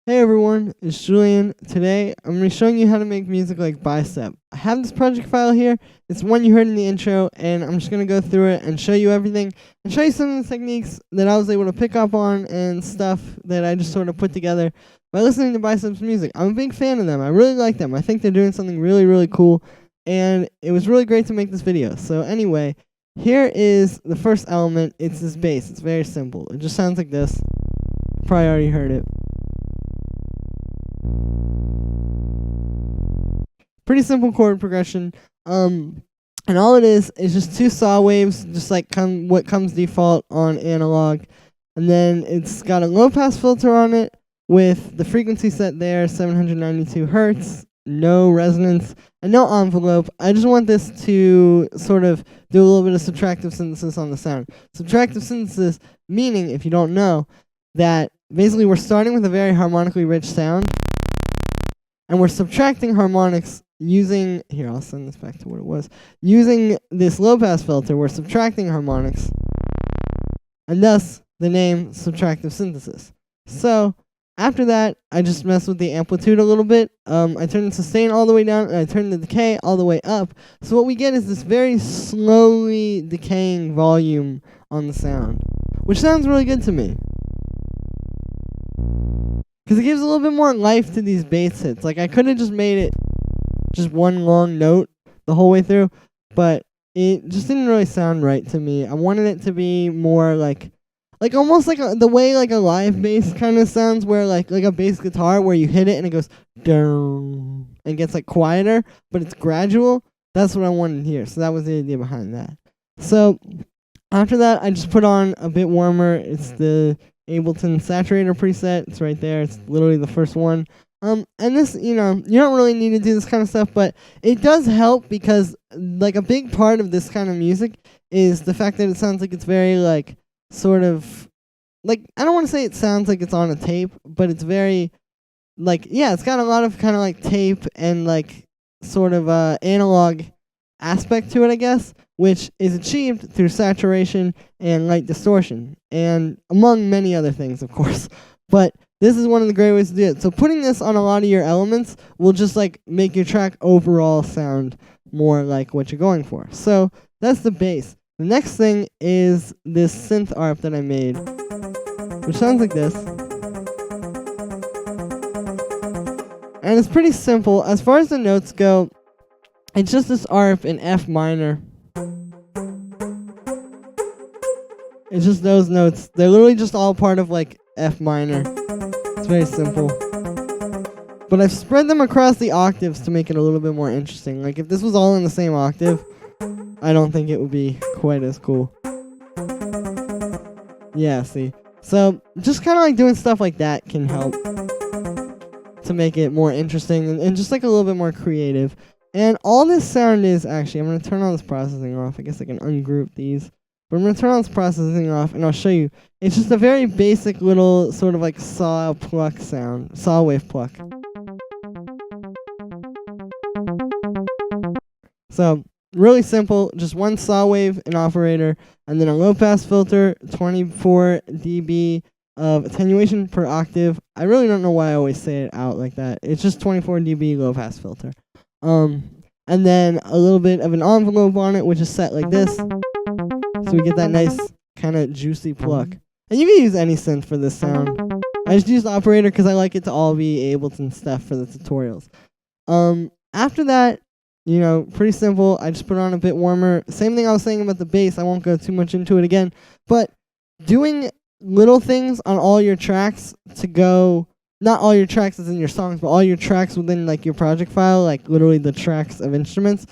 Hey everyone, it's Julian. Today I'm going to be showing you how to make music like Bicep. I have this project file here. It's one you heard in the intro, and I'm just going to go through it and show you everything and show you some of the techniques that I was able to pick up on and stuff that I just sort of put together by listening to Bicep's music. I'm a big fan of them. I really like them. I think they're doing something really, really cool, and it was really great to make this video. So anyway, here is the first element. It's this bass. It's very simple. It just sounds like this. Probably already heard it. Pretty simple chord progression. And all it is just two saw waves, just like what comes default on analog. And then it's got a low pass filter on it with the frequency set there, 792 hertz, no resonance, and no envelope. I just want this to sort of do a little bit of subtractive synthesis on the sound. Subtractive synthesis meaning, if you don't know, that basically we're starting with a very harmonically rich sound, and we're subtracting harmonics using, here, I'll send this back to what it was. Using this low-pass filter, we're subtracting harmonics, and thus the name subtractive synthesis. So after that, I just mess with the amplitude a little bit. I turn the sustain all the way down, and I turn the decay all the way up. So what we get is this very slowly decaying volume on the sound, which sounds really good to me. Because it gives a little bit more life to these bass hits. Like, I could have just made it just one long note the whole way through, but it just didn't really sound right to me. I wanted it to be more like almost like the way like a live bass kind of sounds, where like a bass guitar where you hit it and it goes down and gets like quieter, but it's gradual. That's what I wanted here. So that was the idea behind that. So after that, I just put on a bit warmer. It's the Ableton Saturator preset. It's right there. It's literally the first one. And this, you don't really need to do this kind of stuff, but it does help because, like, a big part of this kind of music is the fact that it sounds like it's very, like, sort of, like, I don't want to say it sounds like it's on a tape, but it's very, like, yeah, it's got a lot of kind of, like, tape and, like, sort of analog aspect to it, I guess, which is achieved through saturation and light distortion, and among many other things, of course. But this is one of the great ways to do it. So putting this on a lot of your elements will just like make your track overall sound more like what you're going for. So that's the bass. The next thing is this synth ARP that I made, which sounds like this. And it's pretty simple. As far as the notes go, it's just this ARP in F minor. It's just those notes. They're literally just all part of like F minor. It's very simple. But I've spread them across the octaves to make it a little bit more interesting. Like if this was all in the same octave, I don't think it would be quite as cool. Yeah, see. So just kind of like doing stuff like that can help to make it more interesting and just like a little bit more creative. And all this sound is actually, I'm going to turn all this processing off. I guess I can ungroup these. But I'm going to turn all this processing off, and I'll show you. It's just a very basic little sort of like saw pluck sound. Saw wave pluck. So, really simple. Just one saw wave, an operator, and then a low pass filter, 24 dB of attenuation per octave. I really don't know why I always say it out like that. It's just 24 dB low pass filter. And then a little bit of an envelope on it, which is set like this. So we get that nice kind of juicy pluck. And you can use any synth for this sound. I just used the operator because I like it to all be Ableton stuff for the tutorials. After that, pretty simple. I just put on a bit warmer. Same thing I was saying about the bass. I won't go too much into it again. But doing little things on all your tracks to go, not all your tracks as in your songs, but all your tracks within like your project file, like literally the tracks of instruments.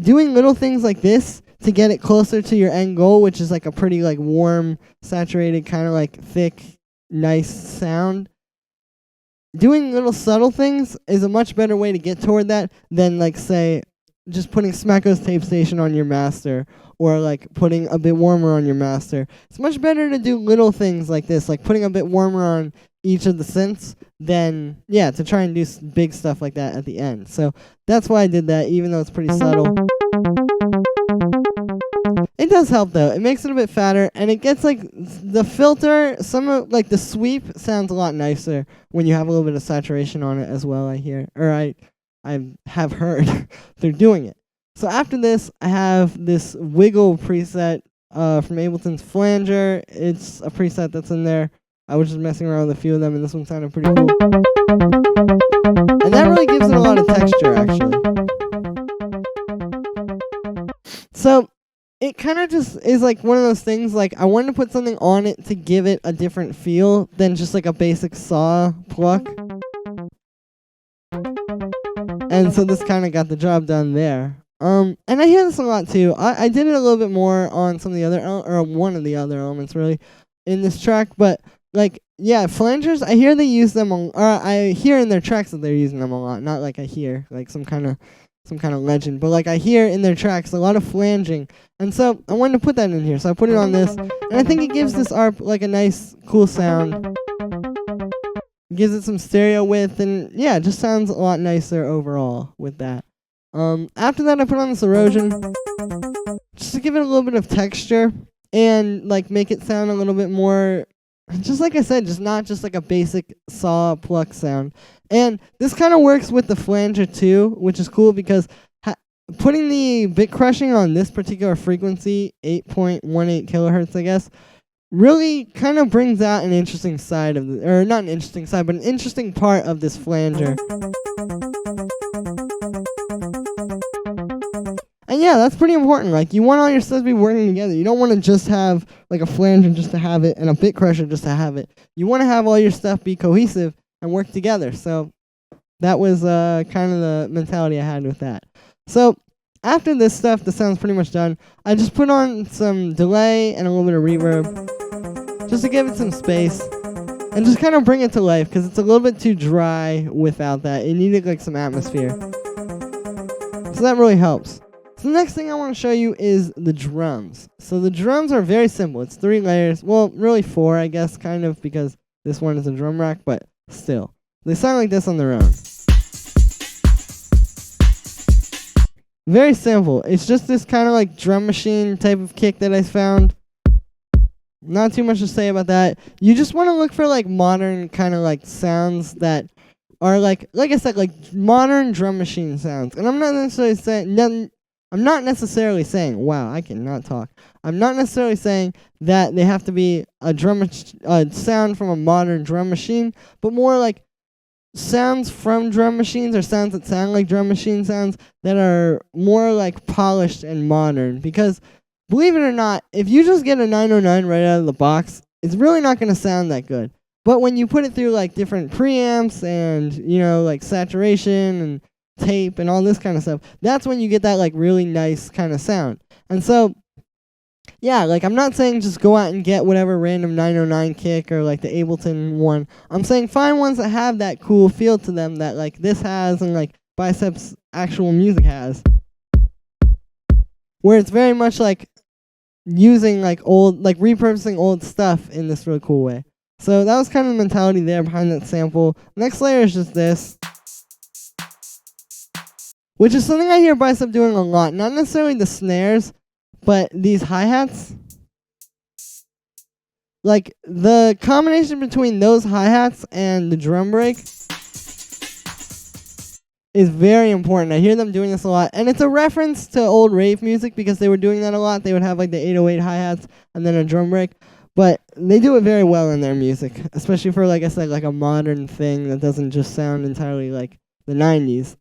Doing little things like this to get it closer to your end goal, which is like a pretty like warm, saturated, kind of like thick, nice sound. Doing little subtle things is a much better way to get toward that than like say just putting Smacko's Tape Station on your master or like putting a bit warmer on your master. It's much better to do little things like this, like putting a bit warmer on each of the synths than, yeah, to try and do big stuff like that at the end. So that's why I did that, even though it's pretty subtle. It does help though. It makes it a bit fatter, and it gets like the filter. Some of like the sweep sounds a lot nicer when you have a little bit of saturation on it as well. I hear, or I have heard they're doing it. So after this, I have this wiggle preset from Ableton's Flanger. It's a preset that's in there. I was just messing around with a few of them, and this one sounded pretty cool. And that really gives it a lot of texture, actually. So it kind of just is like one of those things, like I wanted to put something on it to give it a different feel than just like a basic saw pluck. And so this kind of got the job done there. And I hear this a lot too. I did it a little bit more on some of the other, or one of the other elements really, in this track. But like, yeah, flangers, I hear they use them, or I hear in their tracks that they're using them a lot. Not like I hear like some kind of legend, but like I hear in their tracks a lot of flanging. And so I wanted to put that in here. So I put it on this, and I think it gives this ARP like a nice, cool sound. Gives it some stereo width, and yeah, it just sounds a lot nicer overall with that. After that, I put on this erosion just to give it a little bit of texture and like make it sound a little bit more, just like I said, just not just like a basic saw pluck sound. And this kind of works with the flanger too, which is cool because putting the bit crushing on this particular frequency, 8.18 kilohertz, I guess, really kind of brings out an interesting side of the, or not an interesting side, but an interesting part of this flanger. And yeah, that's pretty important. Like, you want all your stuff to be working together. You don't want to just have like a flanger just to have it and a bit crusher just to have it. You want to have all your stuff be cohesive and work together. So that was kind of the mentality I had with that. So after this stuff, the sound's pretty much done. I just put on some delay and a little bit of reverb just to give it some space and just kind of bring it to life because it's a little bit too dry without that. It needed like some atmosphere. So that really helps. So the next thing I want to show you is the drums. So the drums are very simple. It's 3 layers. Well, really 4, I guess, kind of, because this one is a drum rack, but still. They sound like this on their own. Very simple. It's just this kind of like drum machine type of kick that I found. Not too much to say about that. You just want to look for like modern kind of like sounds that are like I said, like modern drum machine sounds. And I'm not necessarily saying, wow, I cannot talk. I'm not necessarily saying that they have to be a sound from a modern drum machine, but more like sounds from drum machines, or sounds that sound like drum machine sounds that are more like polished and modern. Because believe it or not, if you just get a 909 right out of the box, it's really not going to sound that good. But when you put it through like different preamps and, you know, like saturation and tape and all this kind of stuff, that's when you get that like really nice kind of sound. And so yeah, like I'm not saying just go out and get whatever random 909 kick or like the Ableton one. I'm saying find ones that have that cool feel to them that like this has and like Bicep's actual music has, where it's very much like using like old, like repurposing old stuff in this really cool way. So that was kind of the mentality there behind that sample. Next layer is just this, which is something I hear Bicep doing a lot. Not necessarily the snares, but these hi-hats. Like, the combination between those hi-hats and the drum break is very important. I hear them doing this a lot. And it's a reference to old rave music because they were doing that a lot. They would have like the 808 hi-hats and then a drum break. But they do it very well in their music, especially for, like I said, like a modern thing that doesn't just sound entirely like the 90s.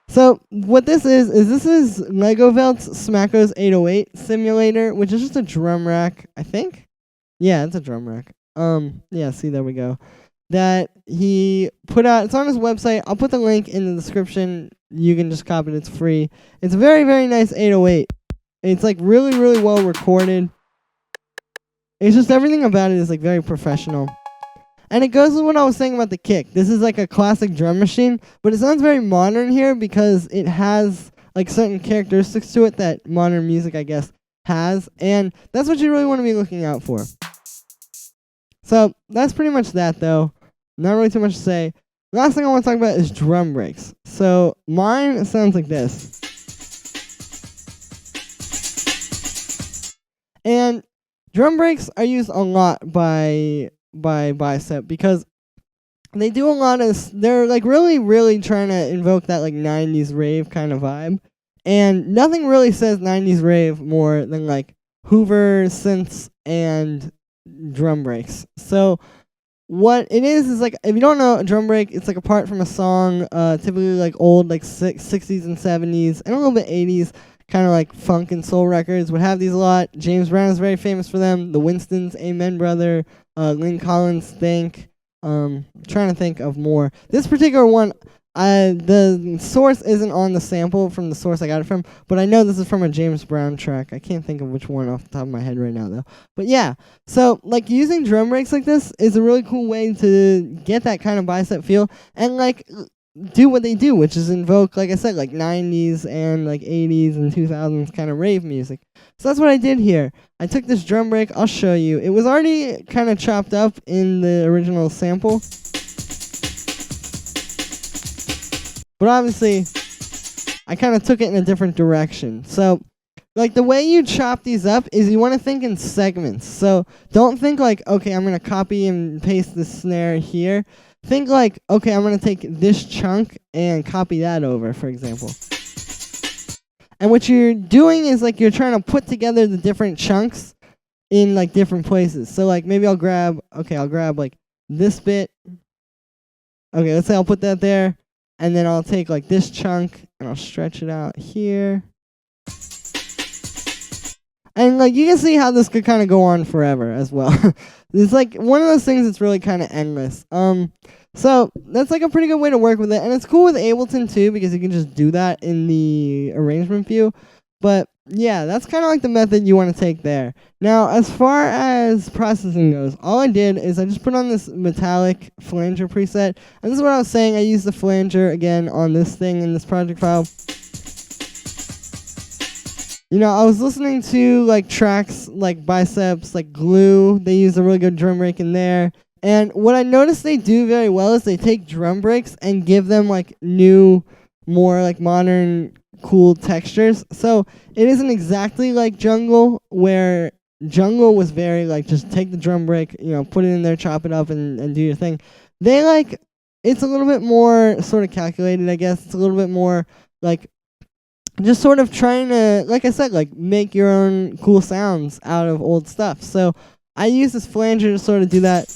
So what this is Lego Velt's Smacko's 808 simulator, which is just a drum rack, I think. Yeah, it's a drum rack. Yeah, see, there we go. That he put out. It's on his website. I'll put the link in the description. You can just copy it. It's free. It's a very, very nice 808. It's like really, really well recorded. It's just everything about it is like very professional. And it goes with what I was saying about the kick. This is like a classic drum machine, but it sounds very modern here because it has like certain characteristics to it that modern music, I guess, has. And that's what you really want to be looking out for. So that's pretty much that, though. Not really too much to say. Last thing I want to talk about is drum breaks. So mine sounds like this. And drum breaks are used a lot by Bicep because they do a lot of, they're like really trying to invoke that like 90s rave kind of vibe. And nothing really says 90s rave more than like Hoover synths and drum breaks. So what it is like, if you don't know a drum break, it's like a part from a song, typically like old like 60s and 70s and a little bit 80s, kind of like funk and soul records would have these a lot. James Brown is very famous for them. The Winstons, Amen Brother, Lynn Collins, Think. Trying to think of more. This particular one, the source isn't on the sample from the source I got it from, but I know this is from a James Brown track. I can't think of which one off the top of my head right now, though. But yeah, so like using drum breaks like this is a really cool way to get that kind of Bicep feel and like do what they do, which is invoke, like I said, like 90s and like 80s and 2000s kind of rave music. So that's what I did here. I took this drum break. I'll show you. It was already kind of chopped up in the original sample. But obviously, I kind of took it in a different direction. So, like, the way you chop these up is you want to think in segments. So, don't think like, okay, I'm going to copy and paste the snare here. Think like, okay, I'm going to take this chunk and copy that over, for example. And what you're doing is, like, you're trying to put together the different chunks in, like, different places. So, like, maybe I'll grab, like, this bit. Okay, let's say I'll put that there. And then I'll take like this chunk and I'll stretch it out here. And like you can see how this could kind of go on forever as well. It's like one of those things that's really kind of endless. So that's like a pretty good way to work with it. And it's cool with Ableton too because you can just do that in the arrangement view. But yeah, that's kind of like the method you want to take there. Now, as far as processing goes, all I did is I just put on this metallic flanger preset. And this is what I was saying. I used the flanger again on this thing in this project file. You know, I was listening to like tracks like Biceps, like Glue. They use a really good drum break in there. And what I noticed they do very well is they take drum breaks and give them like new, more like modern, cool textures. So it isn't exactly like Jungle, where Jungle was very like just take the drum break, you know, put it in there, chop it up, and do your thing. They like, it's a little bit more sort of calculated, I guess. It's a little bit more like just sort of trying to, like I said, like make your own cool sounds out of old stuff. So I use this flanger to sort of do that.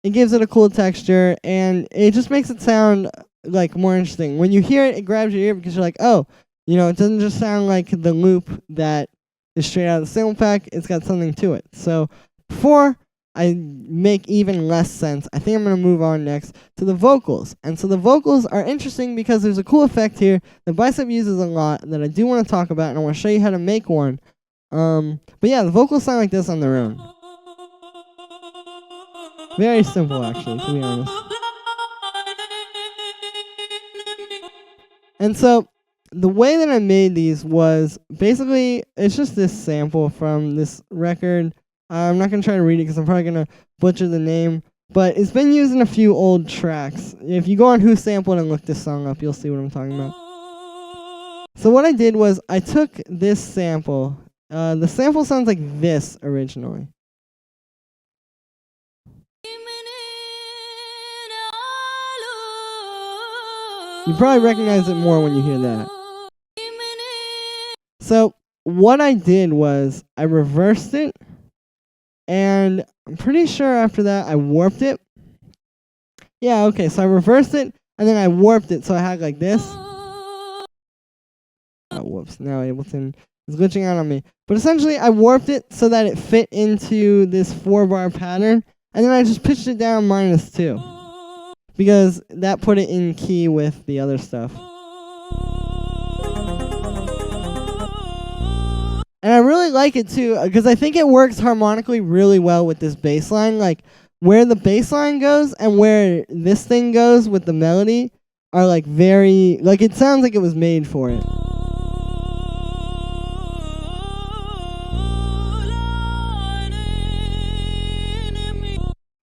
It gives it a cool texture, and it just makes it sound like more interesting. When you hear it, it grabs your ear because you're like, oh, you know, it doesn't just sound like the loop that is straight out of the sample pack. It's got something to it. So before I make even less sense, I think I'm going to move on next to the vocals. And so the vocals are interesting because there's a cool effect here that Bicep uses a lot that I do want to talk about, and I want to show you how to make one. But yeah, the vocals sound like this on their own. Very simple, actually, to be honest. And so the way that I made these was basically, it's just this sample from this record. I'm not going to try to read it because I'm probably going to butcher the name. But it's been used in a few old tracks. If you go on Who Sampled and look this song up, you'll see what I'm talking about. So what I did was I took this sample. The sample sounds like this originally. You probably recognize it more when you hear that. So what I did was I reversed it, and I'm pretty sure after that I warped it. Yeah, okay, so I reversed it, and then I warped it, so I had like this. Oh, whoops, now Ableton is glitching out on me. But essentially, I warped it so that it fit into this 4-bar pattern, and then I just pitched it down -2. Because that put it in key with the other stuff. And I really like it too, because I think it works harmonically really well with this bass line. Like, where the bass line goes and where this thing goes with the melody are like very, like it sounds like it was made for it.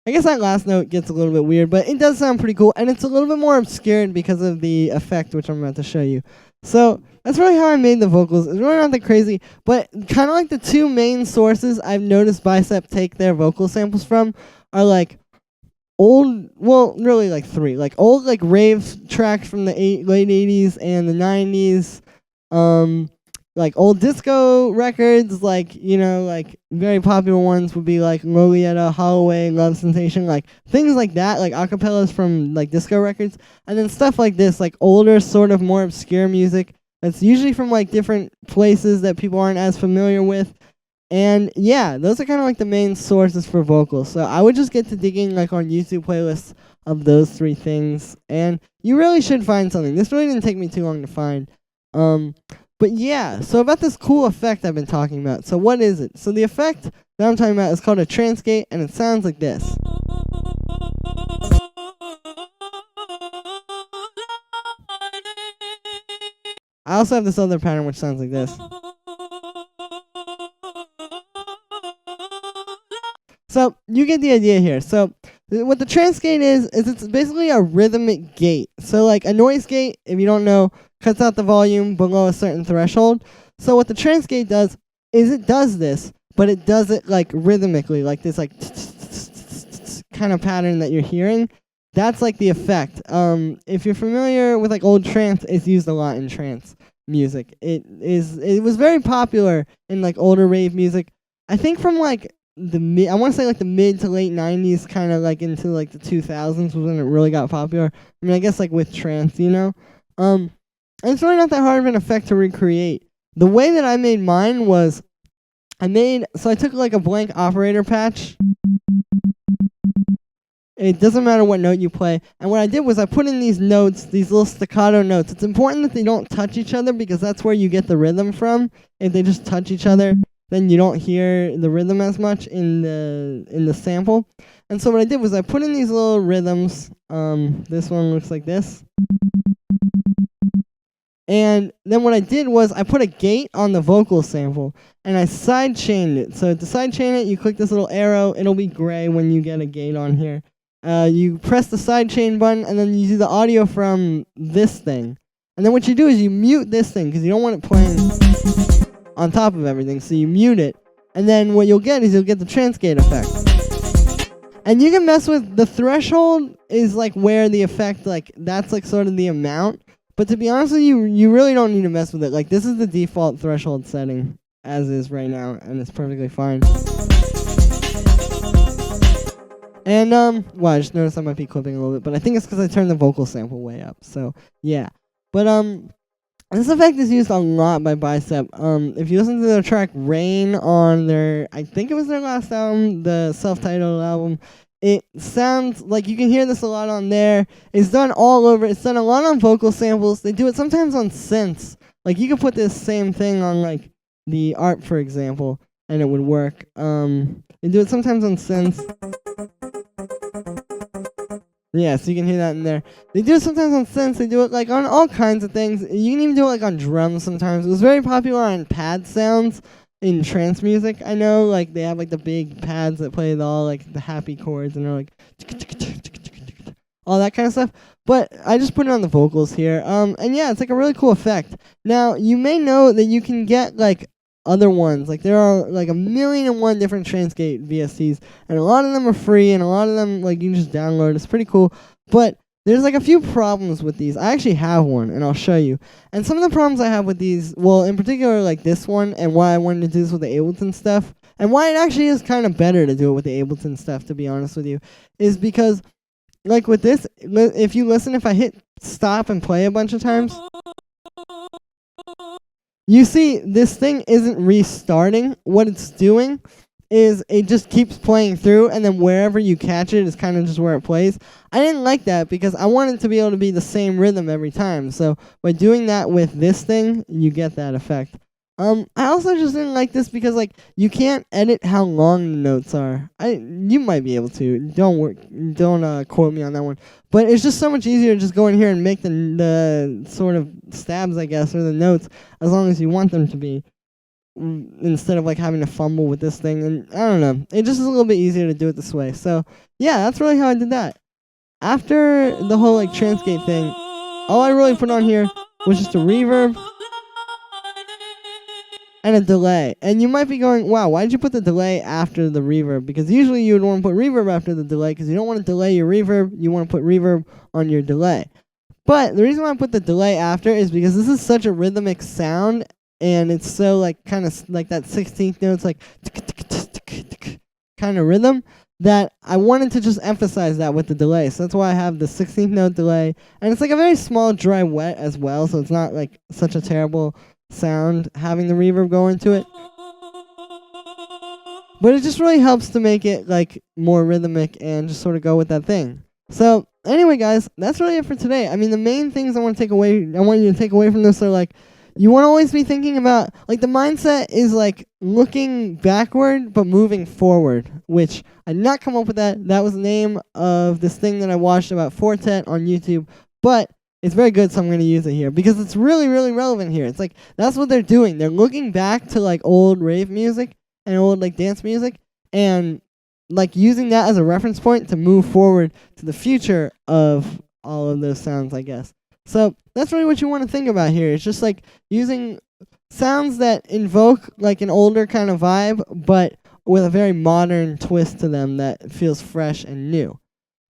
I guess that last note gets a little bit weird, but it does sound pretty cool, and it's a little bit more obscured because of the effect, which I'm about to show you. So that's really how I made the vocals. It's really not that crazy, but kind of like the two main sources I've noticed Bicep take their vocal samples from are like old, well, really like three, like old like rave tracks from the late 80s and the 90s, like old disco records, like, you know, like very popular ones would be like Lolita, Holloway, Love Sensation, like things like that, like acapellas from like disco records, and then stuff like this, like older, sort of more obscure music that's usually from like different places that people aren't as familiar with. And yeah, those are kind of like the main sources for vocals. So I would just get to digging like on YouTube playlists of those three things, and you really should find something. This really didn't take me too long to find. But yeah, so about this cool effect I've been talking about. So what is it? So the effect that I'm talking about is called a trance gate, and it sounds like this. I also have this other pattern which sounds like this. So you get the idea here. So what the trance gate is it's basically a rhythmic gate. So like a noise gate, if you don't know, cuts out the volume below a certain threshold. So what the trance gate does is it does this, but it does it like rhythmically, like this like kind of pattern that you're hearing. That's like the effect. If you're familiar with like old trance, it's used a lot in trance music. It was very popular in like older rave music. I think from like I want to say like the mid to late 90s, kind of like into like the 2000s was when it really got popular. I mean, I guess like with trance, you know. And it's really not that hard of an effect to recreate. The way that I made mine was I took like a blank operator patch. It doesn't matter what note you play. And what I did was I put in these notes, these little staccato notes. It's important that they don't touch each other because that's where you get the rhythm from. If they just touch each other, then you don't hear the rhythm as much in the sample. And so what I did was I put in these little rhythms. This one looks like this. And then what I did was I put a gate on the vocal sample, and I sidechained it. So to sidechain it, you click this little arrow. It'll be gray when you get a gate on here. You press the sidechain button, and then you do the audio from this thing. And then what you do is you mute this thing, because you don't want it playing on top of everything. So you mute it, and then what you'll get is you'll get the trance gate effect. And you can mess with the threshold is like where the effect, like that's like sort of the amount. But to be honest with you, you really don't need to mess with it. Like, this is the default threshold setting, as is right now, and it's perfectly fine. And, well, I just noticed I might be clipping a little bit, but I think it's because I turned the vocal sample way up, so, yeah. But, this effect is used a lot by Bicep. If you listen to their track Rain on their, I think it was their last album, the self-titled album, it sounds like you can hear this a lot on there. It's done all over. It's done a lot on vocal samples. They do it sometimes on synths. Like, you could put this same thing on, like, the ARP, for example, and it would work. They do it sometimes on synths. Yeah, so you can hear that in there. They do it sometimes on synths. They do it, like, on all kinds of things. You can even do it, like, on drums sometimes. It was very popular on pad sounds. In trance music, I know, like, they have, like, the big pads that play all, like, the happy chords, and they're, like, all that kind of stuff. But I just put it on the vocals here. And, yeah, it's, like, a really cool effect. Now, you may know that you can get, like, other ones. Like, there are, like, 1,000,001 different trance gate VSTs, and a lot of them are free, and a lot of them, like, you can just download. It's pretty cool. But there's, like, a few problems with these. I actually have one, and I'll show you. And some of the problems I have with these, well, in particular, like this one, and why I wanted to do this with the Ableton stuff, and why it actually is kind of better to do it with the Ableton stuff, to be honest with you, is because, like with this, if you listen, if I hit stop and play a bunch of times, you see this thing isn't restarting. What it's doing is it just keeps playing through, and then wherever you catch it is kind of just where it plays. I didn't like that because I wanted it to be able to be the same rhythm every time. So by doing that with this thing, you get that effect. I also just didn't like this because, like, you can't edit how long the notes are. You might be able to. Don't quote me on that one. But it's just so much easier to just go in here and make the sort of stabs, I guess, or the notes as long as you want them to be. instead of like having to fumble with this thing. And I don't know, it just is a little bit easier to do it this way. So yeah, that's really how I did that. After the whole like trance gate thing, all I really put on here was just a reverb and a delay. And you might be going, wow, why did you put the delay after the reverb? Because usually you would want to put reverb after the delay because you don't want to delay your reverb. You want to put reverb on your delay. But the reason why I put the delay after is because this is such a rhythmic sound, and it's so like kind of like that 16th notes like kind of rhythm that I wanted to just emphasize that with the delay. So that's why I have the 16th note delay, and it's like a very small dry wet as well, so it's not like such a terrible sound having the reverb go into it. But it just really helps to make it like more rhythmic and just sort of go with that thing. So anyway, guys, that's really it for today. I mean, the main things I want you to take away from this are like, you want to always be thinking about, like, the mindset is like looking backward but moving forward, which I did not come up with that. That was the name of this thing that I watched about Fortet on YouTube, but it's very good, so I'm going to use it here because it's really, really relevant here. It's like, that's what they're doing. They're looking back to like old rave music and old like dance music and like using that as a reference point to move forward to the future of all of those sounds, I guess. So that's really what you want to think about here. It's just like using sounds that invoke like an older kind of vibe, but with a very modern twist to them that feels fresh and new.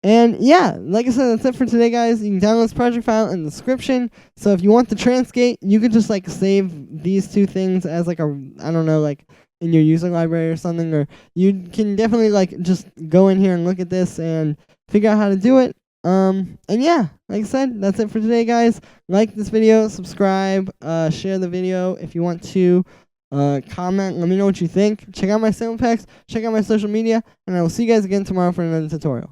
And yeah, like I said, that's it for today, guys. You can download this project file in the description. So if you want the Trance gate, you could just like save these two things as like a, I don't know, like in your user library or something, or you can definitely like just go in here and look at this and figure out how to do it. And yeah, like I said, that's it for today, guys. Like this video, subscribe, share the video if you want to, comment, let me know what you think. Check out my sample packs, check out my social media, and I will see you guys again tomorrow for another tutorial.